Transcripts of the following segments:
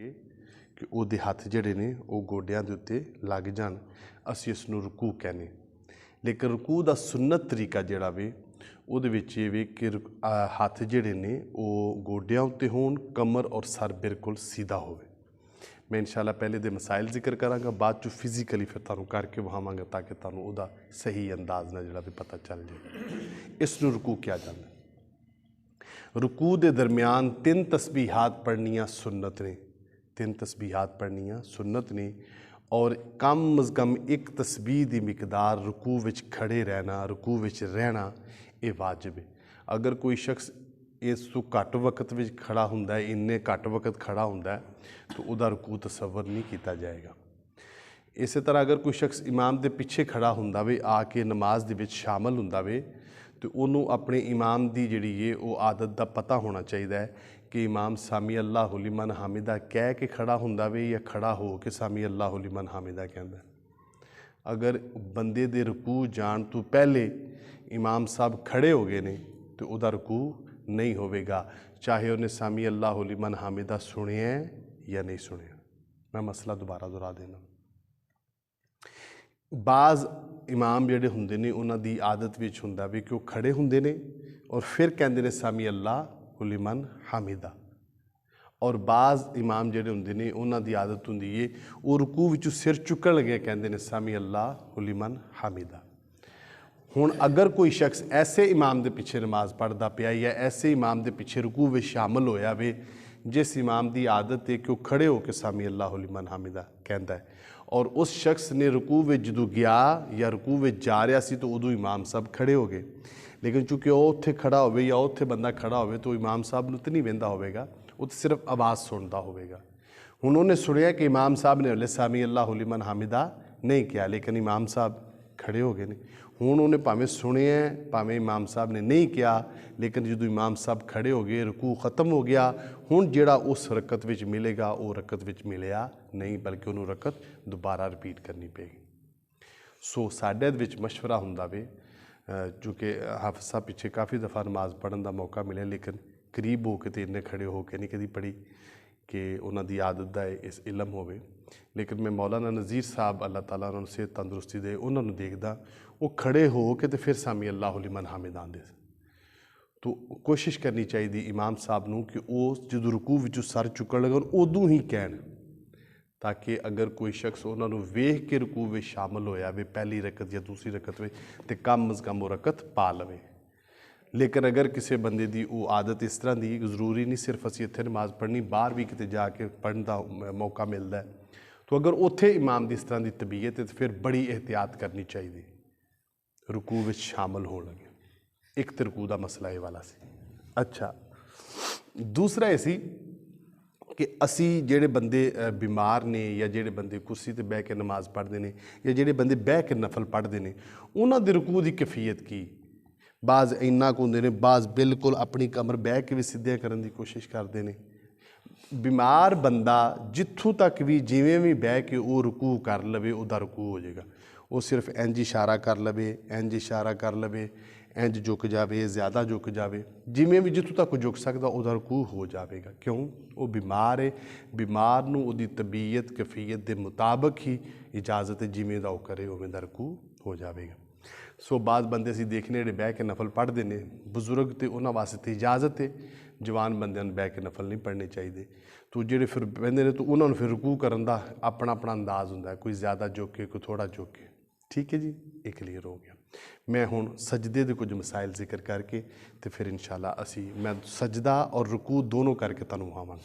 कि ਉਹਦੇ ਹੱਥ ਜਿਹੜੇ ਨੇ ਉਹ ਗੋਡਿਆਂ ਦੇ ਉੱਤੇ ਲੱਗ ਜਾਣ, ਅਸੀਂ ਇਸ ਨੂੰ ਰਕੂ ਕਹਿੰਦੇ। ਲੇਕਿਨ ਰਕੂ ਦਾ ਸੁਨਨਤ ਤਰੀਕਾ ਜਿਹੜਾ ਵੇ ਉਹਦੇ ਵਿੱਚ ਇਹ ਵੇ ਕਿ ਹੱਥ ਜਿਹੜੇ ਨੇ ਉਹ ਗੋਡਿਆਂ ਉੱਤੇ ਹੋਣ, ਕਮਰ ਔਰ ਸਰ ਬਿਲਕੁਲ ਸਿੱਧਾ ਹੋਵੇ। मैं इंशाल्लाह पहले दे मसाइल जिक्र करांगा, बाद चो फिजिकली फिर तुहानूं करके विखावांगा ताकि तुहानूं उहदा सही अंदाज ना जिहड़ा भी पता चल जाए। इसनूं रुकू क्या जांदा। रुकू दे दरम्यान 3 तस्बीहात पढ़नियाँ सुन्नत ने, 3 तस्बीहात पढ़नियाँ सुन्नत ने, और कम अज़ कम एक तस्बीह दी मिकदार रुकू विच खड़े रहना, रुकू विच रहना ये वाजिब है। अगर कोई शख्स इस तो घट वक्त में खड़ा होंदा है, इन्ने घट वक्त खड़ा होंदा है, तो उहदा रुकू तसव्वुर नहीं किया जाएगा। इस तरह अगर कोई शख्स इमाम के पिछे खड़ा होंदा वे, आके नमाज दे विच शामिल होंदा वे, तो उन्होंने अपने इमाम की जिहड़ी है वो आदत का पता होना चाहिए है कि इमाम सामी अल्लाहु लिमन हामिदा कह के खड़ा होंदा वे या खड़ा हो के सामी अल्लाहु लिमन हामिदा कहंदा। अगर बंदे दे रुकू जान तो पहले इमाम साहब खड़े हो गए ने तो उहदा रुकू नहीं होवेगा, चाहे उन्हें सामी अल्लाहु लिमन हामिदा सुनिया या नहीं सुनिया। मैं मसला दोबारा दोहरा देना। बाज़ इमाम जिहड़े हुंदे ने उन्हां दी आदत विच हुंदा वी कि वो खड़े हुंदे ने और फिर कहंदे ने सामी अल्लाहु लिमन हामिदा, और बाज़ इमाम जिहड़े हुंदे ने उन्हां दी आदत हुंदी है वो रुकू विचों सिर चुकण लगे कहंदे ने सामी अल्लाहु लिमन हामिदा। हुण अगर कोई शख्स ऐसे इमाम के पिछे नमाज पढ़ता पिया या ऐसे इमाम के पिछे रुकू में शामिल होया वे जिस इमाम की आदत है कि वह खड़े होकर सामी अल्लाहु लिमन हामिदा कहता है, और उस शख्स ने रुकू में जो गया या रुकू में जा रहा सी तो उदों इमाम साहब खड़े हो गए, लेकिन चूँकि वह उत्थे खड़ा हो या उत्थे बंदा खड़ा हो तो इमाम साहब तो नहीं वेंदा होगा, वो तो सिर्फ आवाज़ सुनता होगा। हुण उन्हें सुनिया कि इमाम साहब ने हले सामी अल्लाहु लिमन हामिदा नहीं किया, लेकिन इमाम साहब खड़े हो गए ने। हुण उन्हें भावें सुनिया भावें इमाम साहब ने नहीं किया, लेकिन जो इमाम साहब खड़े हो गए रुकू ख़त्म हो गया, हुण जिहड़ा उस रकत विच मिलेगा वो रकत विच मिलिया नहीं, बल्कि उन्होंने रकत दोबारा रिपीट करनी पेगी। सो साडे विच मशवरा हुंदा वे, चूँकि हाफिज़ साहब पिछे काफ़ी दफ़ा नमाज पढ़न का मौका मिले, लेकिन करीब हो के तो इन्ने खड़े हो के नहीं कभी पढ़ी कि उन्हां दी आदत दा इस इलम होवे। लेकिन मैं मौलाना नज़ीर साहब अल्लाह ताला उन्होंने सेहत तंदुरुस्ती दे उन्होंने देखदा वो खड़े हो के तो फिर सामी अल्लाहु लिमन हामिदा आंदे। तो कोशिश करनी चाहिए इमाम साहब नूं कि वो जो रुकू विचों सर चुकण लगन उदों ही कहण, ताकि अगर कोई शख्स उन्होंने वेख के रुकू में शामिल होया वे पहली रकत या दूसरी रकत में तो कम अज़ कम वो रकत पा लवे। लेकिन अगर किसी बंदे की वो आदत इस तरह की जरूरी नहीं सिर्फ असीं इत्थे नमाज पढ़नी, बाहर भी किते जाके पढ़न का मौका मिलता है, तो अगर उत्थे इमाम की इस तरह की तबीयत है तो फिर बड़ी एहतियात करनी चाहिए रुकू विच शामिल हो लगे। एक तो रुकू का मसला ये वाला सी। अच्छा, दूसरा ये सी कि असी जेड़े बंदे बीमार ने या जेड़े बंदे कुर्सी ते बह के नमाज पढ़ते हैं या जेड़े बंदे बह के नफल पढ़ते हैं उन्हां दे रुकू की कैफियत की। बाज़ इन्ना को होंदे ने, बाज़ बिल्कुल अपनी कमर बह के भी सीधे करने की कोशिश करते हैं। बीमार बंदा जिथों तक भी जिवें भी बह के वो रुकू कर लवे उहदा रुकू हो जाएगा। वो सिर्फ इंज इशारा कर लवे, इंज इशारा कर लवे, इंज झुक जाए, ज़्यादा झुक जाए, जिमें भी जिथों तक झुक सकता उहदा रुकू हो जाएगा। क्यों? वो बीमार है, बीमार नूं उहदी तबीयत कैफियत के मुताबिक ही इजाज़त है, जिमें दा वो करे उवें दा रुकू हो जाएगा। सो बाद बंदे असीं देखने जिहड़े बह के नफल पढ़ते हैं, बजुर्ग तो उन्हां वास्ते इजाज़त है, जवान बंदे बह के नफल नहीं पढ़ने चाहिए। तो जिहड़े फिर बंदे ने तो उन्होंने फिर रुकू करन दा अपना अपना अंदाज़ हुंदा है, कोई ज़्यादा झुके कोई थोड़ा झुके। ठीक है जी, ये क्लीयर हो गया। मैं हुण सजदे के कुछ मसाइल जिक्र करके तो फिर इंशाल्लाह असी मैं सजदा और रुकू दोनों करके तुहानूं विखावांगा।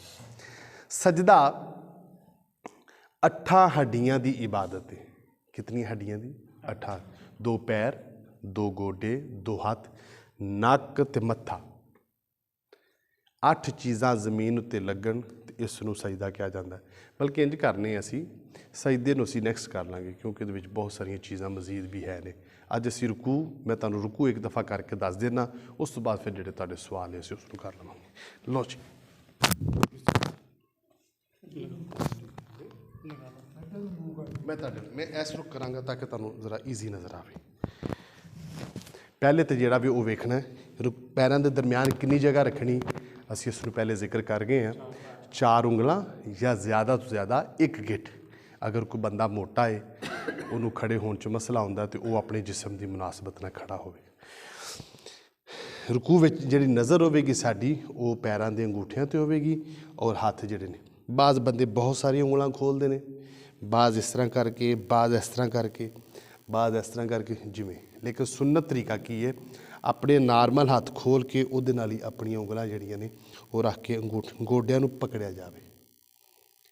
सजदा 8 हड्डियां की इबादत है। कितनी हड्डियां की? 8। 2 पैर, 2 गोडे, 2 हाथ, नक ते मत्था, 8 चीज़ां जमीन उत्ते लगन तो इसनूं सजदा कहा जाता है। बल्कि इंज करने असी सजदे नूं असी नैक्सट कर लांगे क्योंकि इहदे विच बहुत सारिया चीज़ां मजीद भी है ने। अज असी रुकू मैं तुहानूं रुकू एक दफ़ा करके दस देना, उस तो बाद फिर जिहड़े तुहाडे सवाल है असीं उसनूं कर लवांगे। लो जी, मैं इस रुक करांगा ताकि तुहानूं जरा ईजी नज़र आवे। पहले तो जिहड़ा भी वो वेखना है पैरों के दरम्यान कितनी जगह रखनी, ਅਸੀਂ ਇਸ ਨੂੰ ਪਹਿਲੇ ਜ਼ਿਕਰ ਕਰ ਗਏ ਹਾਂ। 4 ਉਂਗਲਾਂ ਜਾਂ ਜ਼ਿਆਦਾ ਤੋਂ ਜ਼ਿਆਦਾ 1 ਗਿੱਠ। ਅਗਰ ਕੋਈ ਬੰਦਾ ਮੋਟਾ ਹੈ, ਉਹਨੂੰ ਖੜੇ ਹੋਣ 'ਚ ਮਸਲਾ ਹੁੰਦਾ ਤੇ ਉਹ ਆਪਣੇ ਜਿਸਮ ਦੀ ਮੁਨਾਸਬਤ ਨਾਲ ਖੜਾ ਹੋਵੇ। ਰੁਕੂ ਵਿੱਚ ਜਿਹੜੀ ਨਜ਼ਰ ਹੋਵੇਗੀ ਸਾਡੀ ਉਹ ਪੈਰਾਂ ਦੇ ਅੰਗੂਠਿਆਂ 'ਤੇ ਹੋਵੇਗੀ ਔਰ ਹੱਥ ਜਿਹੜੇ ਨੇ, ਬਾਜ਼ ਬੰਦੇ ਬਹੁਤ ਸਾਰੀਆਂ ਉਂਗਲਾਂ ਖੋਲ੍ਹਦੇ ਨੇ, ਬਾਜ਼ ਇਸ ਤਰ੍ਹਾਂ ਕਰਕੇ, ਬਾਜ਼ ਇਸ ਤਰ੍ਹਾਂ ਕਰਕੇ, ਬਾਜ਼ ਇਸ ਤਰ੍ਹਾਂ ਕਰਕੇ, ਜਿਵੇਂ। ਲੇਕਿਨ ਸੁन्नत ਤਰੀਕਾ ਕੀ ਹੈ, ਆਪਣੇ ਨਾਰਮਲ ਹੱਥ ਖੋਲ੍ਹ ਕੇ ਉਹਦੇ ਨਾਲ ਹੀ ਆਪਣੀਆਂ ਉਂਗਲਾਂ ਜਿਹੜੀਆਂ ਨੇ ਉਹ ਰੱਖ ਕੇ ਗੋਡਿਆਂ ਨੂੰ ਪਕੜਿਆ ਜਾਵੇ।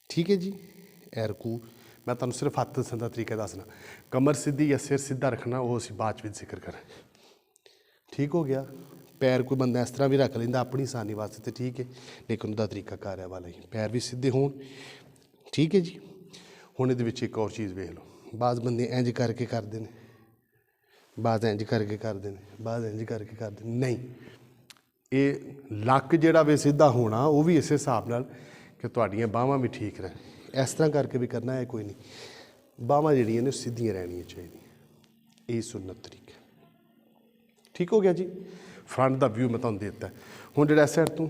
ਠੀਕ ਹੈ ਜੀ। ਇਹ ਰੁਕੂ ਮੈਂ ਤੁਹਾਨੂੰ ਸਿਰਫ ਹੱਥ ਦੱਸਣ ਦਾ ਤਰੀਕਾ ਦੱਸਣਾ। ਕਮਰ ਸਿੱਧੀ ਜਾਂ ਸਿਰ ਸਿੱਧਾ ਰੱਖਣਾ ਉਹ ਅਸੀਂ ਬਾਅਦ ਵਿੱਚ ਜ਼ਿਕਰ ਕਰਾਂਗੇ। ਠੀਕ ਹੋ ਗਿਆ। ਪੈਰ ਕੋਈ ਬੰਦਾ ਇਸ ਤਰ੍ਹਾਂ ਵੀ ਰੱਖ ਲੈਂਦਾ ਆਪਣੀ ਆਸਾਨੀ ਵਾਸਤੇ ਤਾਂ ਠੀਕ ਹੈ, ਲੇਕਿਨ ਉਹਦਾ ਤਰੀਕਾ ਕਾਰਿਆ ਵਾਲਾ ਹੀ, ਪੈਰ ਵੀ ਸਿੱਧੇ ਹੋਣ। ਠੀਕ ਹੈ ਜੀ। ਹੁਣ ਇਹਦੇ ਵਿੱਚ ਇੱਕ ਹੋਰ ਚੀਜ਼ ਵੇਖ ਲਓ, ਬਾਜ਼ ਬੰਦੇ ਇੰਝ ਕਰਕੇ ਕਰਦੇ ਨੇ, ਬਾਜ਼ ਇੰਝ ਕਰਕੇ ਕਰਦੇ ਨੇ, ਬਾਜ਼ ਇੰਝ ਕਰਕੇ ਕਰਦੇ ਨੇ। ਨਹੀਂ, ਇਹ ਲੱਕ ਜਿਹੜਾ ਵੇ ਸਿੱਧਾ ਹੋਣਾ ਉਹ ਵੀ ਇਸੇ ਹਿਸਾਬ ਨਾਲ ਕਿ ਤੁਹਾਡੀਆਂ ਬਾਹਾਂ ਵੀ ਠੀਕ ਰਹਿਣ। ਇਸ ਤਰ੍ਹਾਂ ਕਰਕੇ ਵੀ ਕਰਨਾ ਹੈ, ਕੋਈ ਨਹੀਂ, ਬਾਹਾਂ ਜਿਹੜੀਆਂ ਨੇ ਉਹ ਸਿੱਧੀਆਂ ਰਹਿਣੀਆਂ ਚਾਹੀਦੀਆਂ। ਇਹ ਸੁन्नत ਤਰੀਕਾ। ਠੀਕ ਹੋ ਗਿਆ ਜੀ। ਫਰੰਟ ਦਾ ਵਿਊ ਮੈਂ ਤੁਹਾਨੂੰ ਦੇ ਦਿੱਤਾ। ਹੁਣ ਜਿਹੜਾ ਇਸ ਸਾਈਡ ਤੋਂ,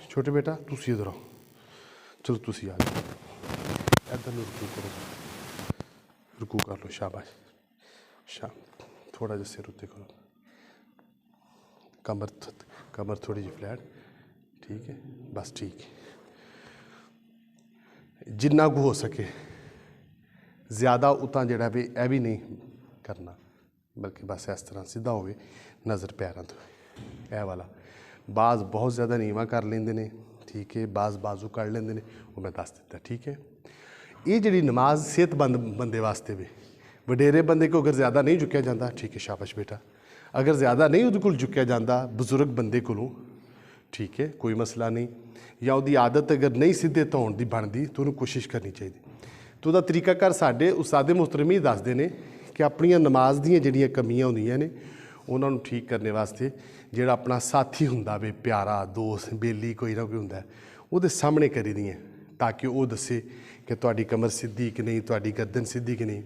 ਛੋਟੇ ਬੇਟਾ ਤੁਸੀਂ ਇੱਧਰ ਆਓ, ਚਲੋ ਤੁਸੀਂ ਆ ਜਾਓ, ਇੱਧਰ ਨੂੰ ਰੁਕੂ ਕਰੋ, ਰੁਕੂ ਕਰ ਲਓ, ਸ਼ਾਬਾਸ਼, ਥੋੜ੍ਹਾ ਜਿਹਾ ਸਿਰ ਉੱਤੇ ਕਰੋ, ਕਮਰ ਥੋੜੀ ਜਿਹੀ ਫਲੈਟ। ਠੀਕ ਹੈ, ਬਸ ਠੀਕ ਹੈ। ਜਿੰਨਾ ਕੁ ਹੋ ਸਕੇ ਜ਼ਿਆਦਾ ਉਤਾਂ ਜਿਹੜਾ ਵੀ ਇਹ ਵੀ ਨਹੀਂ ਕਰਨਾ, ਬਲਕਿ ਬਸ ਇਸ ਤਰ੍ਹਾਂ ਸਿੱਧਾ ਹੋਵੇ, ਨਜ਼ਰ ਪੈਰਾਂ ਤੋਂ। ਇਹ ਵਾਲਾ ਬਾਜ਼ ਬਹੁਤ ਜ਼ਿਆਦਾ ਨੀਵਾਂ ਕਰ ਲੈਂਦੇ ਨੇ। ਠੀਕ ਹੈ, ਬਾਜ਼ ਬਾਜ਼ੂ ਕੱਢ ਲੈਂਦੇ ਨੇ, ਉਹ ਮੈਂ ਦੱਸ ਦਿੱਤਾ। ਠੀਕ ਹੈ। ਇਹ ਜਿਹੜੀ ਨਮਾਜ਼ ਸਿਹਤਮੰਦ ਬੰਦੇ ਵਾਸਤੇ ਵੀ, ਵਡੇਰੇ ਬੰਦੇ ਕੋ ਅਗਰ ਜ਼ਿਆਦਾ ਨਹੀਂ ਝੁਕਿਆ ਜਾਂਦਾ, ਠੀਕ ਹੈ, ਸ਼ਾਬਾਸ਼ ਬੇਟਾ। ਅਗਰ ਜ਼ਿਆਦਾ ਨਹੀਂ ਉਹਦੇ ਕੋਲ ਝੁਕਿਆ ਜਾਂਦਾ, ਬਜ਼ੁਰਗ ਬੰਦੇ ਕੋਲੋਂ, ਠੀਕ ਹੈ, ਕੋਈ ਮਸਲਾ ਨਹੀਂ। ਜਾਂ ਉਹਦੀ ਆਦਤ ਅਗਰ ਨਹੀਂ ਸਿੱਧੇ ਧੋਣ ਦੀ ਬਣਦੀ ਤਾਂ ਉਹਨੂੰ ਕੋਸ਼ਿਸ਼ ਕਰਨੀ ਚਾਹੀਦੀ। ਤਾਂ ਉਹਦਾ ਤਰੀਕਾਕਾਰ ਸਾਡੇ ਉਸਤਾਦ ਮੁਹਤਰਮ ਹੀ ਦੱਸਦੇ ਨੇ ਕਿ ਆਪਣੀਆਂ ਨਮਾਜ਼ ਦੀਆਂ ਜਿਹੜੀਆਂ ਕਮੀਆਂ ਹੁੰਦੀਆਂ ਨੇ ਉਹਨਾਂ ਨੂੰ ਠੀਕ ਕਰਨ ਵਾਸਤੇ ਜਿਹੜਾ ਆਪਣਾ ਸਾਥੀ ਹੁੰਦਾ ਵੇ, ਪਿਆਰਾ ਦੋਸਤ, ਬੇਲੀ ਕੋਈ ਨਾ ਕੋਈ ਹੁੰਦਾ, ਉਹਦੇ ਸਾਹਮਣੇ ਕਰੀ ਦੀਆਂ, ਤਾਂ ਕਿ ਉਹ ਦੱਸੇ ਕਿ ਤੁਹਾਡੀ ਕਮਰ ਸਿੱਧੀ ਕਿ ਨਹੀਂ, ਤੁਹਾਡੀ ਗਰਦਨ ਸਿੱਧੀ ਕਿ ਨਹੀਂ।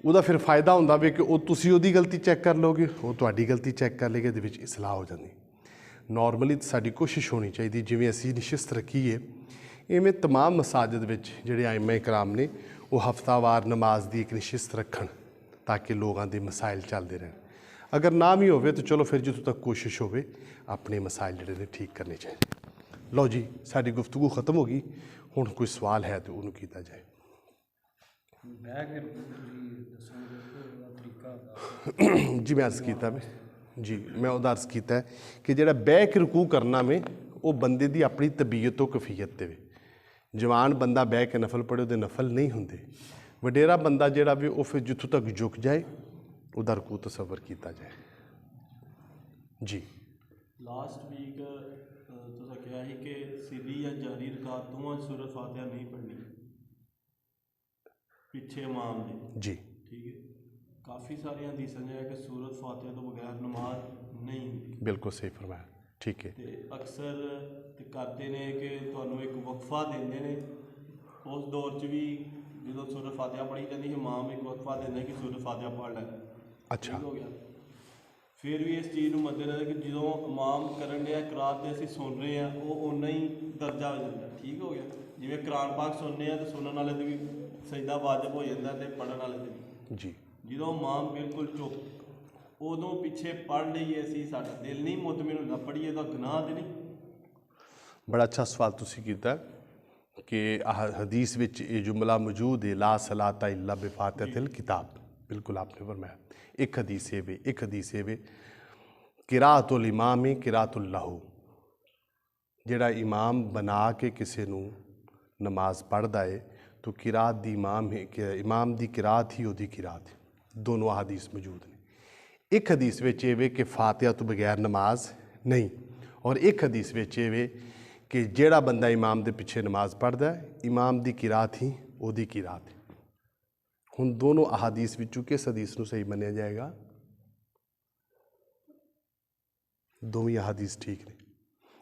ਉਹਦਾ ਫਿਰ ਫਾਇਦਾ ਹੁੰਦਾ ਵੇ ਕਿ ਉਹ ਤੁਸੀਂ ਉਹਦੀ ਗਲਤੀ ਚੈੱਕ ਕਰ ਲਓਗੇ, ਉਹ ਤੁਹਾਡੀ ਗਲਤੀ ਚੈੱਕ ਕਰ ਲਏਗਾ, ਇਹਦੇ ਵਿੱਚ ਇਸਲਾਹ ਹੋ ਜਾਂਦੀ। ਨੋਰਮਲੀ ਸਾਡੀ ਕੋਸ਼ਿਸ਼ ਹੋਣੀ ਚਾਹੀਦੀ, ਜਿਵੇਂ ਅਸੀਂ ਨਿਸ਼ਚਤ ਰੱਖੀਏ ਇਵੇਂ ਤਮਾਮ ਮਸਾਜਿਦ ਵਿੱਚ ਜਿਹੜੇ ਆਇਮਾ ਇਕਰਾਮ ਨੇ ਉਹ ਹਫਤਾਵਾਰ ਨਮਾਜ਼ ਦੀ ਇੱਕ ਨਿਸ਼ਚਤ ਰੱਖਣ, ਤਾਂ ਕਿ ਲੋਕਾਂ ਦੇ ਮਸਾਇਲ ਚੱਲਦੇ ਰਹਿਣ। ਅਗਰ ਨਾ ਵੀ ਹੋਵੇ ਤਾਂ ਚਲੋ ਫਿਰ ਜਿੱਥੋਂ ਤੱਕ ਕੋਸ਼ਿਸ਼ ਹੋਵੇ ਆਪਣੇ ਮਸਾਇਲ ਜਿਹੜੇ ਨੇ ਠੀਕ ਕਰਨੇ ਚਾਹੀਦੇ। ਲਓ ਜੀ, ਸਾਡੀ ਗੁਫ਼ਤਗੂ ਖਤਮ ਹੋ ਗਈ। ਹੁਣ ਕੋਈ ਸਵਾਲ ਹੈ ਤਾਂ ਉਹਨੂੰ ਕੀਤਾ ਜਾਏ। ਜੀ ਮੈਂ अर्ज़ ਕੀਤਾ ਵੇ, जी मैं ਉਹਦਾ अर्ज़ ਕੀਤਾ कि ਜਿਹੜਾ ਬਹਿ ਕੇ ਰਕੂ ਕਰਨਾ ਵੇ ਉਹ ਬੰਦੇ ਦੀ ਆਪਣੀ ਤਬੀਅਤ ਤੋਂ ਕਫੀਅਤ 'ਤੇ ਵੇ। ਜਵਾਨ ਬੰਦਾ ਬਹਿ ਕੇ ਨਫਲ ਪੜ੍ਹੇ ਉਹਦੇ ਨਫਲ ਨਹੀਂ ਹੁੰਦੇ। ਵਡੇਰਾ ਬੰਦਾ ਜਿਹੜਾ ਵੀ ਉਹ ਫਿਰ ਜਿੱਥੋਂ ਤੱਕ ਝੁਕ ਜਾਏ ਉਹਦਾ ਰਕੂ ਤਸੱਵਰ ਕੀਤਾ ਜਾਏ। ਜੀ ਲਾਸਟ ਵੀਕ ਤੁਸੀਂ ਕਿਹਾ ਸੀ ਕਿ ਸਿੱਧੀ ਜਾਂ ਜਾਰੀ ਰਕਾਤ ਦੋਵਾਂ ਸੂਰਤ ਫਾਤਿਹਾ ਨਹੀਂ ਪੜ੍ਹਨੀ ਪਿੱਛੇ ਇਮਾਮ ਦੇ। ਜੀ ਠੀਕ ਹੈ। ਕਾफ़ी ਸਾਰੀਆਂ ਹਦੀਸਾਂ ਹੈ ਕਿ ਸੂਰਤ ਫਾਤਿਹਾ ਤੋਂ ਬਗੈਰ ਨਮਾਜ਼ ਨਹੀਂ ਹੁੰਦੀ। ਬਿਲਕੁਲ ਸਹੀ ਫਰਮਾਇਆ। ਠੀਕ ਹੈ। ਤੇ ਅਕਸਰ ਕਰਦੇ ਨੇ ਕਿ ਤੁਹਾਨੂੰ ਇੱਕ ਵਕਫਾ ਦਿੰਦੇ ਨੇ। ਉਸ ਦੌਰ 'ਚ ਵੀ ਜਦੋਂ ਸੂਰਤ ਫਾਤਿਹਾ ਪੜ੍ਹੀ ਜਾਂਦੀ, ਇਮਾਮ ਇੱਕ ਵਕਫਾ ਦਿੰਦਾ ਕਿ ਸੂਰਤ ਫਾਤਿਹਾ ਪੜ੍ਹ ਲੈ। ਅੱਛਾ, ਹੋ ਗਿਆ। ਫਿਰ ਵੀ ਇਸ ਚੀਜ਼ ਨੂੰ ਮੱਦੇਨਜ਼ਰ ਕਿ ਜਦੋਂ ਇਮਾਮ ਕਰਨ ਡਿਆ ਕਿਰਾਤ ਦੇ ਅਸੀਂ ਸੁਣ ਰਹੇ ਹਾਂ, ਉਹ ਓਨਾ ਹੀ ਦਰਜਾ ਹੋ ਜਾਂਦਾ। ਠੀਕ ਹੋ ਗਿਆ। ਜਿਵੇਂ ਕੁਰਾਨ ਪਾਕ ਸੁਣਨੇ ਆ ਤਾਂ ਸੁਣਨ ਵਾਲੇ ਤੇ ਵੀ ਸਜਦਾ ਵਾਜਬ ਹੋ ਜਾਂਦਾ ਤੇ ਪੜ੍ਹਨ ਵਾਲੇ ਤੇ ਵੀ। ਜੀ ਜਦੋਂ ਇਮਾਮ ਬਿਲਕੁਲ ਚੁੱਪ, ਉਦੋਂ ਪਿੱਛੇ ਪੜ੍ਹ ਲਈਏ ਅਸੀਂ, ਸਾਡਾ ਦਿਲ ਨਹੀਂ ਮੁਤਮਿਨ ਹੁੰਦਾ, ਪੜ੍ਹੀਏ ਤਾਂ ਗੁਨਾਹ ਤੇ ਨਹੀਂ। बड़ा अच्छा सवाल तुसी कीता कि हदीस विच ये जुमला मौजूद है, ला सलाता इल्ला बिफातिहतिल किताब। बिल्कुल आपने फरमाया। एक हदीस है वे किरातुल इमाम किरातुल लहू। जिहड़ा इमाम बना के किसी नूं नमाज पढ़दा है तो किरात दी इमाम दी किरात ही उहदी किरात। दोनों हदीस मौजूद ने। एक हदीस विच ये वे कि फातिहा तो बगैर नमाज नहीं, और एक हदीस विच ये वे कि ਜਿਹੜਾ ਬੰਦਾ ਇਮਾਮ ਦੇ ਪਿੱਛੇ ਨਮਾਜ਼ ਪੜ੍ਹਦਾ ਇਮਾਮ ਦੀ ਕਿਰਾਤ ਹੀ ਉਹਦੀ ਕਿਰਾਤ ਹੈ। ਹੁਣ ਦੋਨੋਂ ਅਹਾਦੀਸ ਵਿੱਚੋਂ ਕਿਸ ਹਦੀਸ ਨੂੰ ਸਹੀ ਮੰਨਿਆ ਜਾਏਗਾ? ਦੋਵੇਂ ਅਹਾਦੀਸ ਠੀਕ ਨੇ।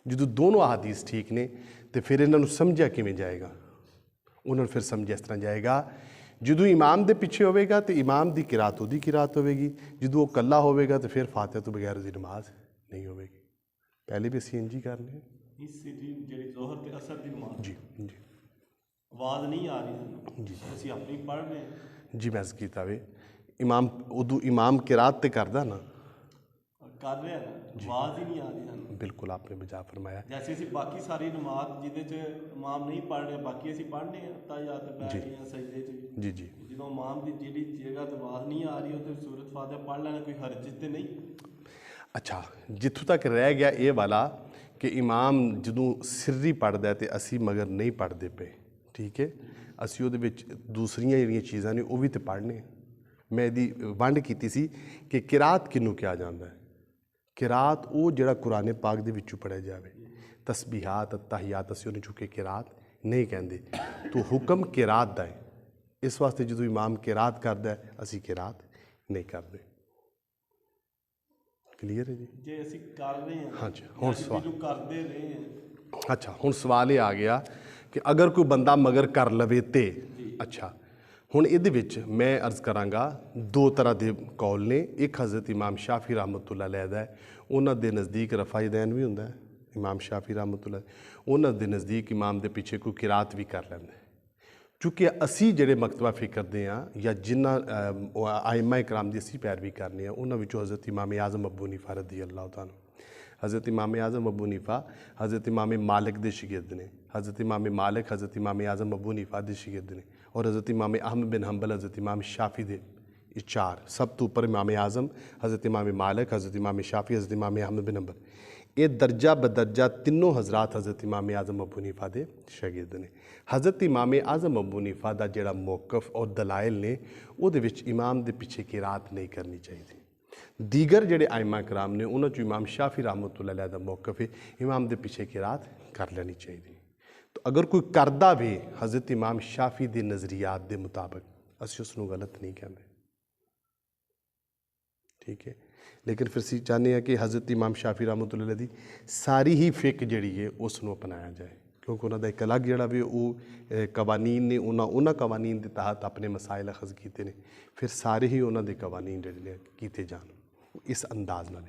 ਜਦੋਂ ਦੋਨੋਂ ਅਹਾਦੀਸ ਠੀਕ ਨੇ ਤੇ ਫਿਰ ਇਹਨਾਂ ਨੂੰ ਸਮਝਿਆ ਕਿਵੇਂ ਜਾਏਗਾ? ਉਹਨਾਂ ਨੂੰ ਫਿਰ ਸਮਝਿਆ ਇਸ ਤਰ੍ਹਾਂ ਜਾਏਗਾ, ਜਦੋਂ ਇਮਾਮ ਦੇ ਪਿੱਛੇ ਹੋਵੇਗਾ ਤੇ ਇਮਾਮ ਦੀ ਕਿਰਾਤ ਉਹਦੀ ਕਿਰਾਤ ਹੋਵੇਗੀ, ਜਦੋਂ ਉਹ ਇਕੱਲਾ ਹੋਵੇਗਾ ਤੇ ਫਿਰ ਫਾਤਿਹਾ ਤੋਂ ਬਗੈਰ ਉਹਦੀ ਨਮਾਜ਼ ਨਹੀਂ ਹੋਵੇਗੀ। ਪਹਿਲੇ ਵੀ ਅਸੀਂ ਇੰਝ ਹੀ ਕਰਨੇ। इस सिरी ਜਿਹੜੀ ਜ਼ੋਹਰ ਤੇ ਅਸਰ ਦੀ ਨਮਾਜ਼ जी जी ਆਵਾਜ਼ ਨਹੀਂ ਆ ਰਹੀ ਸਾਨੂੰ ਜੀ। ਅਸੀਂ ਆਪਣੀ ਪੜ੍ਹ ਰਹੇ ਹਾਂ जी मैं अर्ज़ कीता वे इमाम उदू इमाम किरात ते करदा ना ਕਰ ਰਹੇ ਹਾਂ ਨਾ ਆਵਾਜ਼ ਹੀ ਨਹੀਂ ਆ ਰਹੀ ਸਾਨੂੰ बिल्कुल आपने बजा फरमाया ਜੈਸੇ ਅਸੀਂ ਬਾਕੀ ਸਾਰੀ ਨਮਾਜ਼ ਜਿਹਦੇ 'ਚ ਇਮਾਮ ਨਹੀਂ ਪੜ੍ਹ ਰਹੇ ਬਾਕੀ ਅਸੀਂ ਪੜ੍ਹਨੇ ਆ ਤਾਂ ਜਾਂ ਤੇ ਬੈਠ ਜਾਂ ਸਜਦੇ 'ਚ ਵੀ जी जी ਜਦੋਂ ਇਮਾਮ ਦੀ ਜਿਹੜੀ ਜਗ੍ਹਾ ਤੇ ਆਵਾਜ਼ ਨਹੀਂ ਆ ਰਹੀ ਉੱਥੇ ਸੂਰਤ ਫਾਤਿਹਾ ਪੜ੍ਹ ਲੈਣਾ ਕੋਈ ਹਰਜ ਤੇ ਨਹੀਂ अच्छा जित्थों तक रह गया ये वाला कि इमाम ਜਦੋਂ ਸਿਰਰੀ ਪੜ੍ਹਦਾ ਤੇ ਅਸੀਂ ਮਗਰ ਨਹੀਂ ਪੜ੍ਹਦੇ ਪਏ ਠੀਕ ਹੈ ਅਸੀਂ ਉਹਦੇ ਵਿੱਚ ਦੂਸਰੀਆਂ ਜਿਹੜੀਆਂ ਚੀਜ਼ਾਂ ਨੇ ਉਹ ਵੀ ਤੇ ਪੜ੍ਹਨੇ ਮੈਂ ਇਹਦੀ ਵੰਡ ਕੀਤੀ ਸੀ ਕਿ ਕਿਰਾਤ ਕਿਹਨੂੰ ਕਿਹਾ ਜਾਂਦਾ ਹੈ ਕਿਰਾਤ ਉਹ ਜਿਹੜਾ ਕੁਰਾਨ ਪਾਕ ਦੇ ਵਿੱਚੋਂ ਪੜ੍ਹਿਆ ਜਾਵੇ ਤਸਬੀਹਾਤ ਤਹਿਯਾਤ ਅਸੀਂ ਉਹਨੂੰ ਚੁੱਕੇ ਕਿਰਾਤ ਨਹੀਂ ਕਹਿੰਦੇ ਤੋ ਹੁਕਮ ਕਿਰਾਤ ਦਾ ਹੈ ਇਸ ਵਾਸਤੇ ਜਦੋਂ ਇਮਾਮ ਕਿਰਾਤ ਕਰਦਾ ਹੈ ਅਸੀਂ ਕਿਰਾਤ ਨਹੀਂ ਕਰਦੇ ਕਲੀਅਰ ਹੈ ਜੀ ਜੇ ਅਸੀਂ ਕਰ ਰਹੇ ਹਾਂ ਹਾਂਜੀ ਹੁਣ ਸਵਾਲ ਜਿਹਨੂੰ ਕਰਦੇ ਰਹੇ ਹਾਂ ਅੱਛਾ ਹੁਣ ਸਵਾਲ ਇਹ ਆ ਗਿਆ ਕਿ ਅਗਰ ਕੋਈ ਬੰਦਾ ਮਗਰ ਕਰ ਲਵੇ ਤੇ ਅੱਛਾ ਹੁਣ ਇਹਦੇ ਵਿੱਚ ਮੈਂ ਅਰਜ਼ ਕਰਾਂਗਾ ਦੋ ਤਰ੍ਹਾਂ ਦੇ ਕੌਲ ਨੇ ਇੱਕ ਹਜ਼ਰਤ ਇਮਾਮ ਸ਼ਾਫੀ ਰਹਿਮਤੁल्लाह ਅਲੈਹ ਦਾ ਹੈ ਉਹਨਾਂ ਦੇ ਨਜ਼ਦੀਕ ਰਫਾਇਦੈਨ ਵੀ ਹੁੰਦਾ ਹੈ ਇਮਾਮ ਸ਼ਾਫੀ ਰਹਿਮਤੁल्लाह ਉਹਨਾਂ ਦੇ ਨਜ਼ਦੀਕ ਇਮਾਮ ਦੇ ਪਿੱਛੇ ਕੋਈ ਕਿਰਾਤ ਵੀ ਕਰ ਲੈਂਦਾ ਚੂँकि ਅਸੀਂ ਜਿਹੜੇ ਮਕਤਬਾ ਫਿਕਰ ਦੇ ਹਾਂ ਜਾਂ ਜਿਨ੍ਹਾਂ ਆਇਮਾ ਇਕਰਾਮ ਦੀ ਅਸੀਂ ਪੈਰਵੀ ਕਰਨੀ ਆ ਉਹਨਾਂ ਵਿੱਚੋਂ ਹਜ਼ਰਤ ਇਮਾਮ ਆਜ਼ਮ ਅਬੂ ਹਨੀਫਾ ਰਜ਼ੀ ਅੱਲਾਹ ਤਾਲਾ हज़रत इमाम आज़म अबू हनीफ़ा हज़रत इमाम मालिक दे शिगिर्द ने हज़रत इमाम मालिक हज़रत इमाम आज़म अबू हनीफ़ा दे शिगिर्द ने और हज़रत इमाम अहमद बिन हंबल हज़रत इमाम शाफ़ी दे ये चार सब तो उपर इमाम आज़म हज़रत इमाम मालिक हज़रत इमाम शाफ़ी हज़रत इमाम अहमद बिन हंबल ये दर्जा बदर्जा तीनों हज़रात हज़रत इमाम आज़म अबू हनीफ़ा दे शागिर्द ने हज़रत इमाम आज़म अबू हनीफ़ा का जिहड़ा मौक़िफ़ और दलाइल ने उहदे विच इमाम दे पिछे किरात नहीं करनी चाहिए दीगर ਜਿਹੜੇ ਆਇਮਾ ਕਰਾਮ ਨੇ ਉਹਨਾਂ 'ਚੋਂ ਇਮਾਮ ਸ਼ਾਫੀ ਰਹਿਮਤੁल्लाह ਅਲੈਹ ਦਾ ਮੌਕਫ ਹੈ ਇਮਾਮ ਦੇ ਪਿੱਛੇ ਕਿਰਾਤ ਕਰ ਲੈਣੀ ਚਾਹੀਦੀ ਤਾਂ ਅਗਰ ਕੋਈ ਕਰਦਾ ਵੀ ਹਜ਼ਰਤ ਇਮਾਮ ਸ਼ਾਫੀ ਦੇ ਨਜ਼ਰੀਆਤ ਦੇ ਮੁਤਾਬਕ ਅਸੀਂ ਉਸ ਨੂੰ ਗਲਤ ਨਹੀਂ ਕਹਿੰਦੇ ਠੀਕ ਹੈ ਲੇਕਿਨ ਫਿਰ ਅਸੀਂ ਚਾਹੁੰਦੇ ਹਾਂ ਕਿ ਹਜ਼ਰਤ ਇਮਾਮ ਸ਼ਾਫੀ ਰਹਿਮਤੁल्लाह ਅਲੈਹ ਦੀ ਸਾਰੀ ਹੀ ਫਿਕ ਜਿਹੜੀ ਹੈ ਉਸ ਨੂੰ ਅਪਣਾਇਆ ਜਾਏ ਕਿਉਂਕਿ ਉਹਨਾਂ ਦਾ ਇੱਕ ਅਲੱਗ ਜਿਹੜਾ ਵੀ ਉਹ ਕਵਾਨੀਨ ਨੇ ਉਹਨਾਂ ਕਵਾਨੀਨ ਦੇ ਤਹਿਤ ਆਪਣੇ ਮਸਾਇਲ ਅਖਜ਼ ਕੀਤੇ ਨੇ ਫਿਰ ਸਾਰੇ ਹੀ ਉਹਨਾਂ ਦੇ ਕਵਾਨੀਨ ਜਿਹੜੇ ਨੇ ਕੀਤੇ ਜਾਣ इस अंदाज नाल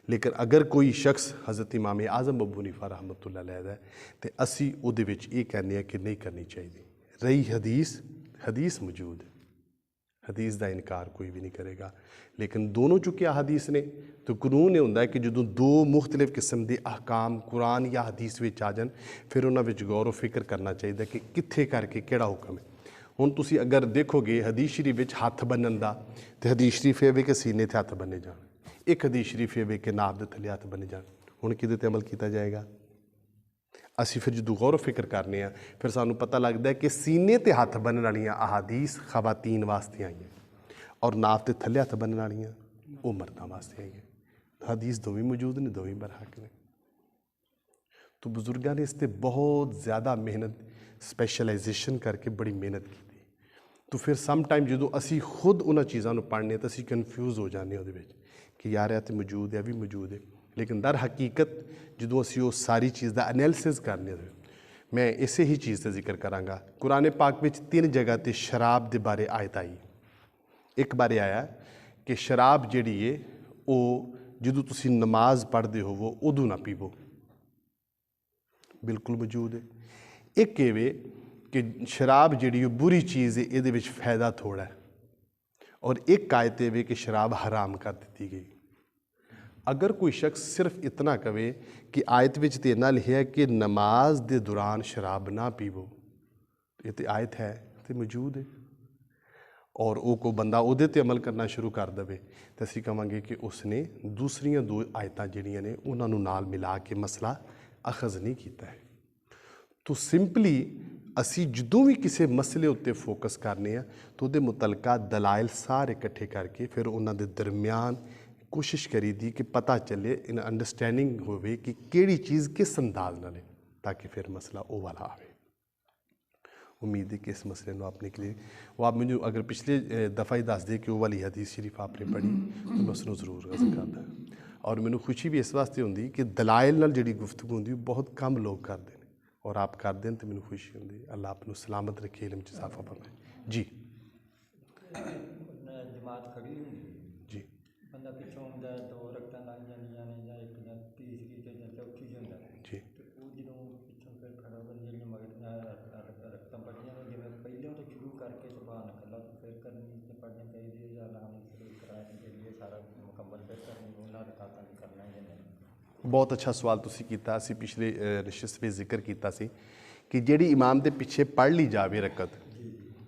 लेकिन अगर कोई शख्स हज़रत इमाम आज़म अबू हनीफ़ा रहमतुल्लाह अलैह दा तो असी उहदे विच ये कहने कि नहीं करनी चाहिए रही हदीस मौजूद है हदीस का इनकार कोई भी नहीं करेगा लेकिन दोनों चुके हदीस ने तो कानून ये होंदा है कि जो दो मुख्तलिफ किस्म के अहकाम कुरान या हदीस विच आ जान फिर उन्हां विच गौर फिक्र करना चाहिए कि कित्थे करके किहड़ा हुक्म है ਹੁਣ ਤੁਸੀਂ ਅਗਰ ਦੇਖੋਗੇ ਹਦੀਸ ਸ਼ਰੀਫ ਵਿੱਚ ਹੱਥ ਬੰਨਣ ਦਾ ਤੇ ਹਦੀਸ ਸ਼ਰੀਫ ਇਹ ਵੀ ਕਿ ਸੀਨੇ ਤੇ ਹੱਥ ਬੰਨੇ ਜਾਣ ਇੱਕ ਹਦੀਸ ਸ਼ਰੀਫ ਇਹ ਵੀ ਕਿ ਨਾਭ ਦੇ ਥੱਲੇ ਹੱਥ ਬੰਨੇ ਜਾਣ ਹੁਣ ਕਿਹਦੇ ਤੇ ਅਮਲ ਕੀਤਾ ਜਾਏਗਾ ਅਸੀਂ ਫਿਰ ਜਦੋਂ ਗੌਰ ਫਿਕਰ ਕਰਨੇ ਆ ਫਿਰ ਸਾਨੂੰ ਪਤਾ ਲੱਗਦਾ ਹੈ ਕਿ ਸੀਨੇ ਤੇ ਹੱਥ ਬੰਨਣ ਵਾਲੀਆਂ ਅਹਾਦੀਸ ਖਵਾਤੀਨ ਵਾਸਤੇ ਆਈਆਂ ਔਰ ਨਾਭ ਦੇ ਥੱਲੇ ਹੱਥ ਬੰਨਣ ਵਾਲੀਆਂ ਉਹ ਮਰਦਾਂ ਵਾਸਤੇ ਆਈਆਂ ਹਦੀਸ ਦੋਵੇਂ ਮੌਜੂਦ ਨੇ ਦੋਵੇਂ ਬਰਹਕ ਨੇ तो बुजुर्गों ने इस पर बहुत ज़्यादा मेहनत स्पैशलाइजेशन करके बड़ी मेहनत की तो फिर सम टाइम जो असी खुद उन्होंने चीज़ों को पढ़ने तो असी कन्फ्यूज़ हो जाने वो कि यार यह तो मौजूद है भी मौजूद है लेकिन दर हकीकत जो असी वो सारी चीज़ का एनालिसिस करने मैं इसे ही चीज़ का जिक्र कराँगा कुरान पाक में 3 जगह पर शराब के बारे आयत आई एक बार आया कि शराब जी है वो जो तुसी नमाज पढ़ते होवो उदों ना पीवो बिल्कुल मौजूद है एक ये कि शराब जी बुरी चीज़ है ये फ़ायदा थोड़ा है और एक आयत ये कि शराब हराम कर दी गई अगर कोई शख्स सिर्फ इतना कहे कि आयत में तो इन्ना लिखा है कि नमाज के दौरान शराब ना पीवो ये तो आयत है तो मौजूद है और वो को बंदा उहदे ते अमल करना शुरू कर दे तो असीं कहांगे कि उसने दूसरियां 2 आयतां जिहड़ियां ने उन्हां नूं नाल मिला के मसला अखज़ नहीं किया है तो सिंपली असी जो भी किसी मसले उत्ते फोकस करने तो उहदे मुतलका दलाइल सारे इकट्ठे करके फिर उन्होंने दरम्यान कोशिश करी दी कि पता चले इन अंडरस्टैंडिंग होवे कि केड़ी चीज़ किस अंदाज नाल है ताकि फिर मसला वो वाला आए उम्मीद है कि इस मसले को आपने के लिए वो आप मुझे अगर पिछले दफ़ा ही दस दे कि वो वाली हदीस शरीफ आपने पढ़ी तो मैं उसनों जरूर गज़ करदा और मैनू खुशी भी इस वास्ते होंदी कि दलाइल नाल जिहड़ी गुफ्तगू होंदी बहुत कम लोग करते हैं और आप करते हैं तो मैनू खुशी होंदी अल्लाह आपनू सलामत रखे इल्म च इजाफा फरमाए जी जमात खड़ी होंगी जी बंदा पिछों आउंदा 2 रकतां लंघ जांदियां ने जां एक जां तीसरी ते जां चौथी च हुंदा जी ते के सुभान अल्लाह तो फिर करनी ते पढ़नी चाहिए या अल्लाह ने शुरू कराया के लिए सारा मुकम्मल फिर करनी ਉਹਨਾਂ ਰਕਾਤਾਂ ਦੀ ਕਰਨਾ ਜਾਂ ਨਹੀਂ। ਬਹੁਤ ਅੱਛਾ ਸਵਾਲ ਤੁਸੀਂ ਕੀਤਾ। ਅਸੀਂ ਪਿਛਲੇ ਨਸ਼ਿਤ ਵਿੱਚ ਜ਼ਿਕਰ ਕੀਤਾ ਸੀ ਕਿ ਜਿਹੜੀ ਇਮਾਮ ਦੇ ਪਿੱਛੇ ਪੜ੍ਹ ਲਈ ਜਾਵੇ ਰਕਤ,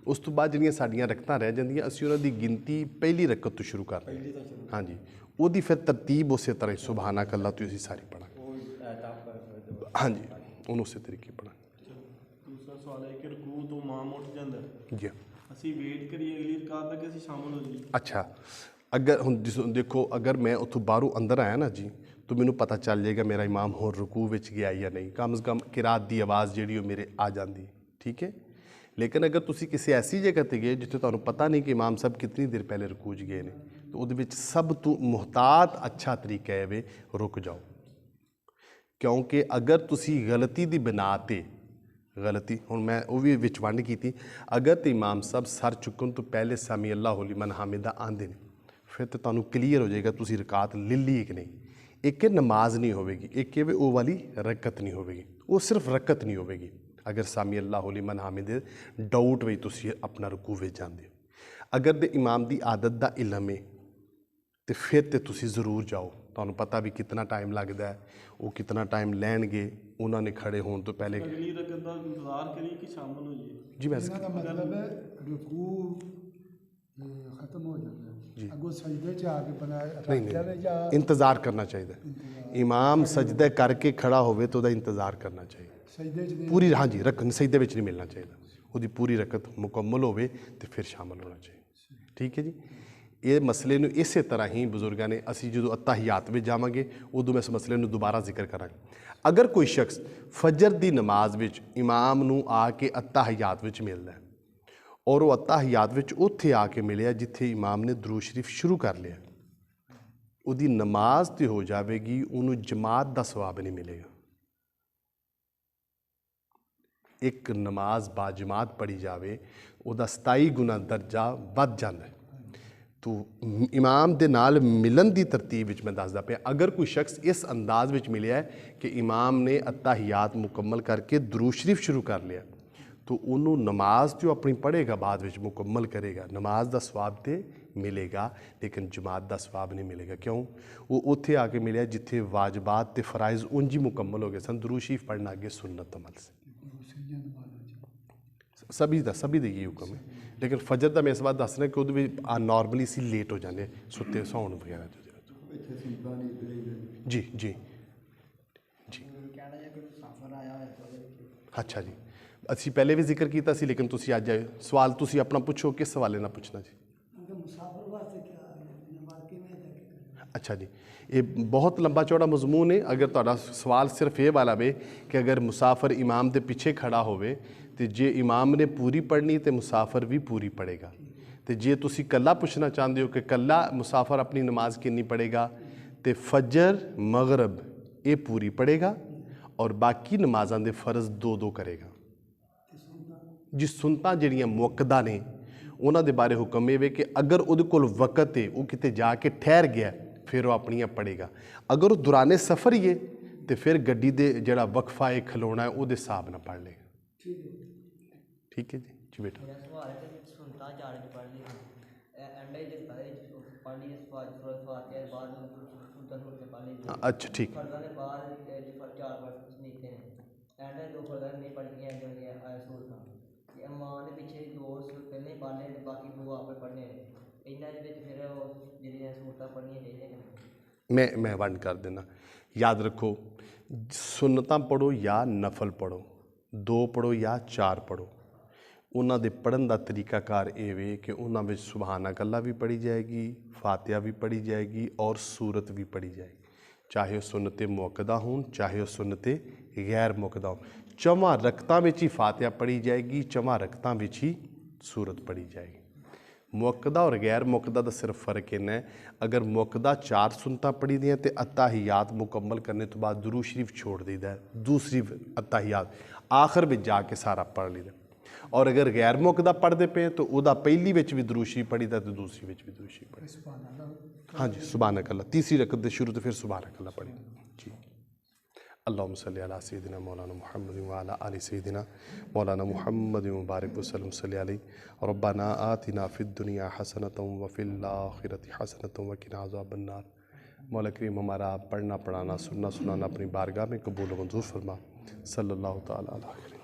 ਉਸ ਤੋਂ ਬਾਅਦ ਜਿਹੜੀਆਂ ਸਾਡੀਆਂ ਰਕਤਾਂ ਰਹਿ ਜਾਂਦੀਆਂ ਅਸੀਂ ਉਹਨਾਂ ਦੀ ਗਿਣਤੀ ਪਹਿਲੀ ਰਕਤ ਤੋਂ ਸ਼ੁਰੂ ਕਰਦੇ ਹਾਂ। ਹਾਂਜੀ, ਉਹਦੀ ਫਿਰ ਤਰਤੀਬ ਉਸੇ ਤਰ੍ਹਾਂ ਹੀ ਸੁਭਾਨਾ ਅੱਲਾਹ ਤੋਂ ਅਸੀਂ ਸਾਰੀ ਪੜ੍ਹਾਂਗੇ। ਉਹ ਐਤਾਬ ਹਾਂਜੀ, ਉਹਨੂੰ ਉਸੇ ਤਰੀਕੇ ਪੜ੍ਹਾਂਗੇ। ਦੂਸਰਾ ਸਵਾਲ ਹੈ ਕਿ ਰਕੂਅ ਤੋਂ ਇਮਾਮ ਉੱਠ ਜਾਂਦਾ ਹੈ, ਜੀ ਅਸੀਂ ਵੇਟ ਕਰੀਏ ਅਗਲੀ ਰਕਾਤ ਤੱਕ, ਅਸੀਂ ਸ਼ਾਮਲ ਹੋ ਜਾਈਏ। ਅੱਛਾ, ਅਗਰ ਹੁਣ ਦੇਖੋ, ਅਗਰ ਮੈਂ ਉੱਥੋਂ ਬਾਹਰੋਂ ਅੰਦਰ ਆਇਆ ਨਾ ਜੀ, ਤਾਂ ਮੈਨੂੰ ਪਤਾ ਚੱਲ ਜਾਏਗਾ ਮੇਰਾ ਇਮਾਮ ਹੁਣ ਰਕੂ ਵਿੱਚ ਗਿਆ ਜਾਂ ਨਹੀਂ। ਕਮ ਸੇ ਕਮ ਕਿਰਾਤ ਦੀ ਆਵਾਜ਼ ਜਿਹੜੀ ਉਹ ਮੇਰੇ ਆ ਜਾਂਦੀ, ਠੀਕ ਹੈ। ਲੇਕਿਨ ਅਗਰ ਤੁਸੀਂ ਕਿਸੇ ਐਸੀ ਜਗ੍ਹਾ 'ਤੇ ਗਏ ਜਿੱਥੇ ਤੁਹਾਨੂੰ ਪਤਾ ਨਹੀਂ ਕਿ ਇਮਾਮ ਸਾਹਿਬ ਕਿੰਨੀ ਦੇਰ ਪਹਿਲੇ ਰਕੂ 'ਚ ਗਏ ਨੇ, ਤਾਂ ਉਹਦੇ ਵਿੱਚ ਸਭ ਤੋਂ ਮੁਹਤਾਤ ਅੱਛਾ ਤਰੀਕਾ ਹੈ ਵੇ ਰੁਕ ਜਾਓ। ਕਿਉਂਕਿ ਅਗਰ ਤੁਸੀਂ ਗਲਤੀ ਦੀ ਬਿਨਾ 'ਤੇ ਗਲਤੀ, ਹੁਣ ਮੈਂ ਉਹ ਵੀ ਵਿੱਚ ਵੰਡ ਕੀਤੀ, ਅਗਰ ਤਾਂ ਇਮਾਮ ਸਾਹਿਬ ਸਰ ਚੁੱਕਣ ਤੋਂ ਪਹਿਲੇ ਸਮੀ ਅੱਲਾਹੁ ਲਿਮਨ ਹਾਮਿਦਾ ਆਉਂਦੇ ਨੇ, ਫਿਰ ਤਾਂ ਤੁਹਾਨੂੰ ਕਲੀਅਰ ਹੋ ਜਾਏਗਾ ਤੁਸੀਂ ਰਕਾਤ ਲੈ ਲਈ ਕਿ ਨਹੀਂ। ਇੱਕ ਨਮਾਜ਼ ਨਹੀਂ ਹੋਵੇਗੀ, ਇੱਕ ਇਹ ਉਹ ਵਾਲੀ ਰਕਤ ਨਹੀਂ ਹੋਵੇਗੀ, ਉਹ ਸਿਰਫ ਰਕਤ ਨਹੀਂ ਹੋਵੇਗੀ। ਅਗਰ ਸਾਮੀ ਅੱਲਾਹੁ ਲਿਮਨ ਹਾਮਿਦ ਡਾਊਟ ਵਿੱਚ ਤੁਸੀਂ ਆਪਣਾ ਰਕੂ ਵਿੱਚ ਜਾਂਦੇ ਹੋ। ਅਗਰ ਦੇ ਇਮਾਮ ਦੀ ਆਦਤ ਦਾ ਇਲਮ ਹੈ ਤੇ ਫਿਰ ਤੇ ਤੁਸੀਂ ਜ਼ਰੂਰ ਜਾਓ। ਤੁਹਾਨੂੰ ਪਤਾ ਵੀ ਕਿੰਨਾ ਟਾਈਮ ਲੱਗਦਾ ਹੈ, ਉਹ ਕਿੰਨਾ ਟਾਈਮ ਲੈਣਗੇ ਉਹਨਾਂ ਨੇ ਖੜੇ ਹੋਣ ਤੋਂ ਪਹਿਲੇ। ਅਗਲੀ ਰਕਤ ਦਾ ਇੰਤਜ਼ਾਰ ਕਰੀਏ ਕਿ ਸ਼ਾਮਲ ਹੋ ਜਾਈਏ। ਜੀ ਮੈਂ ਇਹਨਾਂ ਦਾ ਮਤਲਬ ਹੈ ਰਕੂ ਖਤਮ ਹੋ ਜਾਂਦਾ ਹੈ, ਅੱਗੋਂ ਸਜਦੇ 'ਚ ਆ ਕੇ ਨਹੀਂ ਜਾਵੇ ਜਾਂ ਇੰਤਜ਼ਾਰ ਕਰਨਾ ਚਾਹੀਦਾ। ਇਮਾਮ ਸਜਦਾ ਕਰਕੇ ਖੜਾ ਹੋਵੇ ਤਾਂ ਉਹਦਾ ਇੰਤਜ਼ਾਰ ਕਰਨਾ ਚਾਹੀਦਾ। ਸਜਦੇ 'ਚ ਨਹੀਂ ਪੂਰੀ, ਹਾਂਜੀ, ਰਕਤ ਸਜਦੇ ਵਿੱਚ ਨਹੀਂ ਮਿਲਣਾ ਚਾਹੀਦਾ, ਉਹਦੀ ਪੂਰੀ ਰਕਤ ਮੁਕੰਮਲ ਹੋਵੇ ਤੇ ਫਿਰ ਸ਼ਾਮਲ ਹੋਣਾ ਚਾਹੀਦਾ। ਠੀਕ ਹੈ ਜੀ। ਇਹ ਮਸਲੇ ਨੂੰ ਇਸੇ ਤਰ੍ਹਾਂ ਹੀ ਬਜ਼ੁਰਗਾਂ ਨੇ, ਅਸੀਂ ਜਦੋਂ ਅਤਾਹਿਯਾਤ ਵਿੱਚ ਜਾਵਾਂਗੇ ਉਦੋਂ ਮੈਂ ਇਸ ਮਸਲੇ ਨੂੰ ਦੁਬਾਰਾ ਜ਼ਿਕਰ ਕਰਾਂਗਾ। ਅਗਰ ਕੋਈ ਸ਼ਖਸ ਫਜਰ ਦੀ ਨਮਾਜ਼ ਵਿੱਚ ਇਮਾਮ ਨੂੰ ਆ ਕੇ ਅਤਾਹਿਯਾਤ ਵਿੱਚ ਮਿਲਦਾ ਹੈ ਔਰ ਉਹ ਅਤਾਹਿਯਾਤ ਵਿੱਚ ਉੱਥੇ ਆ ਕੇ ਮਿਲਿਆ ਜਿੱਥੇ ਇਮਾਮ ਨੇ ਦਰੂਦ ਸ਼ਰੀਫ ਸ਼ੁਰੂ ਕਰ ਲਿਆ, ਉਹਦੀ ਨਮਾਜ਼ ਤੇ ਹੋ ਜਾਵੇਗੀ, ਉਹਨੂੰ ਜਮਾਤ ਦਾ ਸਵਾਬ ਨਹੀਂ ਮਿਲੇਗਾ। ਇੱਕ ਨਮਾਜ਼ ਬਾਜਮਾਤ ਪੜ੍ਹੀ ਜਾਵੇ ਉਹਦਾ 27 ਗੁਣਾ ਦਰਜਾ ਵੱਧ ਜਾਂਦਾ ਹੈ। ਤੋ ਇਮਾਮ ਦੇ ਨਾਲ ਮਿਲਣ ਦੀ ਤਰਤੀਬ ਵਿੱਚ ਮੈਂ ਦੱਸਦਾ ਪਿਆ। ਅਗਰ ਕੋਈ ਸ਼ਖਸ ਇਸ ਅੰਦਾਜ਼ ਵਿੱਚ ਮਿਲਿਆ ਕਿ ਇਮਾਮ ਨੇ ਅਤਾਹਿਯਾਤ ਮੁਕੰਮਲ ਕਰਕੇ ਦਰੂਦ ਸ਼ਰੀਫ ਸ਼ੁਰੂ ਕਰ ਲਿਆ, तो उन्होंने नमाज जो अपनी पढ़ेगा बाद में मुकम्मल करेगा, नमाज का सवाब तो मिलेगा लेकिन जमात का सवाब नहीं मिलेगा। क्यों? वो उत्थे आके मिले जिथे वाजबात ते फ़राइज़ उंज ही मुकम्मल हो गए सन, दुरूद शरीफ पढ़ना अगे सुन्नत अमल से सभी का यही हुक्म है। लेकिन फजर का मैं इस बात दसना कि वो नॉर्मली असी लेट हो जाते सुते सौन वगैरह। जी जी जी अच्छा जी, ਅਸੀਂ ਪਹਿਲੇ ਵੀ ਜ਼ਿਕਰ ਕੀਤਾ ਸੀ ਲੇਕਿਨ ਤੁਸੀਂ ਅੱਜ ਸਵਾਲ ਤੁਸੀਂ ਆਪਣਾ ਪੁੱਛੋ, ਕਿਸ ਸਵਾਲੇ ਨਾਲ ਪੁੱਛਣਾ ਜੀ? ਅੱਛਾ ਜੀ, ਇਹ ਬਹੁਤ ਲੰਬਾ ਚੌੜਾ ਮਜ਼ਮੂਨ ਹੈ। ਅਗਰ ਤੁਹਾਡਾ ਸਵਾਲ ਸਿਰਫ ਇਹ ਵਾਲਾ ਵੇ ਕਿ ਅਗਰ ਮੁਸਾਫਰ ਇਮਾਮ ਦੇ ਪਿੱਛੇ ਖੜਾ ਹੋਵੇ ਤੇ ਜੇ ਇਮਾਮ ਨੇ ਪੂਰੀ ਪੜ੍ਹਨੀ ਤੇ ਮੁਸਾਫਰ ਵੀ ਪੂਰੀ ਪੜ੍ਹੇਗਾ, ਤੇ ਜੇ ਤੁਸੀਂ ਕੱਲਾ ਪੁੱਛਣਾ ਚਾਹੁੰਦੇ ਹੋ ਕਿ ਕੱਲਾ ਮੁਸਾਫਰ ਆਪਣੀ ਨਮਾਜ਼ ਕਿੰਨੀ ਪੜ੍ਹੇਗਾ, ਤੇ ਫਜਰ ਮਗਰਬ ਇਹ ਪੂਰੀ ਪੜ੍ਹੇਗਾ ਔਰ ਬਾਕੀ ਨਮਾਜ਼ਾਂ ਦੇ ਫਰਜ਼ ਦੋ ਦੋ ਕਰੇਗਾ। जी सुनता ਜਿਹੜੀਆਂ ਮੁਅੱਕਦਾ ਨੇ ਉਹਨਾਂ ਦੇ ਬਾਰੇ ਹੁਕਮ ਇਹ ਵੇ ਕਿ ਅਗਰ ਉਹਦੇ ਕੋਲ ਵਕਤ ਹੈ, ਉਹ ਕਿਤੇ ਜਾ ਕੇ ਠਹਿਰ ਗਿਆ, ਫਿਰ ਉਹ ਆਪਣੀਆਂ ਪੜ੍ਹੇਗਾ। ਅਗਰ ਉਹ ਦੁਰਾਨੇ ਸਫ਼ਰ ਹੀ ਹੈ ਤੇ ਫਿਰ ਗੱਡੀ ਦੇ ਜਿਹੜਾ ਵਕਫਾ ਹੈ ਖਲੋਣਾ ਹੈ ਉਹਦੇ ਹਿਸਾਬ ਨਾਲ ਪੜ੍ਹ ਲੇਗਾ। ਠੀਕ ਹੈ ਜੀ। ਜੀ ਬੇਟਾ ਮੇਰਾ ਸਵਾਲ ਹੈ ਕਿ ਸੁਣਤਾ ਚਾਰ ਚ ਪੜ੍ਹ ਲਈ ਐਂਡੇ ਜੇ ਪੜ੍ਹ ਲਈ ਸਵਾਲ ਫਾਤਿਹਾ ਦੇ ਬਾਅਦ ਸੁਣਤਾ ਸੁਣਤੇ ਪੜ੍ਹ ਲਈ। ਅੱਛਾ ਠੀਕ। ਫਰਜ਼ਾਂ ਦੇ ਬਾਅਦ ਚਾਰ ਫਰਜ਼ ਨੀਤੇ ਨੇ, ਐਂਡੇ ਦੋ ਫਰਜ਼ਾਂ ਨਹੀਂ ਪੜ੍ਹਨੀਆਂ ਜਿਹੜੀਆਂ ਸਹੂਲਤਾਂ ਤੇ ਇਮਾਮ ਦੇ ਪਿੱਛੇ ਦੋ ਪਹਿਲੇ ਪੜ੍ਹਨੇ ਤੇ ਬਾਕੀ ਦੋ ਆਪੇ ਪੜ੍ਹਨੇ ਨੇ, ਇਹਨਾਂ ਦੇ ਵਿੱਚ ਫਿਰ ਉਹ ਜਿਹੜੀਆਂ ਸਹੂਲਤਾਂ ਪੜ੍ਹਨੀਆਂ ਚਾਹੀਦੀਆਂ ਨੇ। मैं वंड कर देना। याद रखो, सुन्नतां पढ़ो या नफल पढ़ो, दो पढ़ो या चार पढ़ो, उन्हां दे पढ़न दा तरीकाकार ये वे कि उन्हां विच सुबहाना कल्ला भी पढ़ी जाएगी, फातिहा भी पढ़ी जाएगी और सूरत भी पढ़ी जाएगी, चाहे वह सुन्नते मुअक्कदा होन चाहे वह सुन्नते गैर मुअक्कदा होन। चौवां रकतां विच ही फातिहा पढ़ी जाएगी, चौवां रकतां विच ही सूरत पढ़ी जाएगी। मुअक्कदा और गैर मुअक्कदा का सिर्फ फ़र्क इन्ना है, अगर मुअक्कदा चार सुनता पढ़ी दियाँ तो अत्ताहियात मुकम्मल करने तो बाद दुरूद शरीफ छोड़ दीदा है, दूसरी अत्ताहियात आखिर में जाके सारा पढ़ लीदा। और अगर गैर मुअक्कदा पढ़ते पे तो वह पहली विच भी दुरूद शरीफ पढ़ीदा तो दूसरी विच भी दुरूद शरीफ पढ़ी। हाँ जी, सुभानक अल्लाह तीसरी रकत के शुरू तो फिर सुभानक अल्लाह पढ़ी जी। अल्लाहुम्मा सल्ली अला सय्यिदिना मौलाना मुहम्मद व अला आलि सय्यिदिना मौलाना मुहम्मद मुबारक वसल्लम सल्ली अलैहि रब्बना आतिना फिद दुनिया हसनतम व फिल आखिरति हसनतम व किना अज़ाबन नार। मौला करीम हमारा पढ़ना पढ़ाना सुनना सुनाना अपनी बारगाह में कबूल मंजूर फरमा। सल्लल्लाहु तआला अलैहि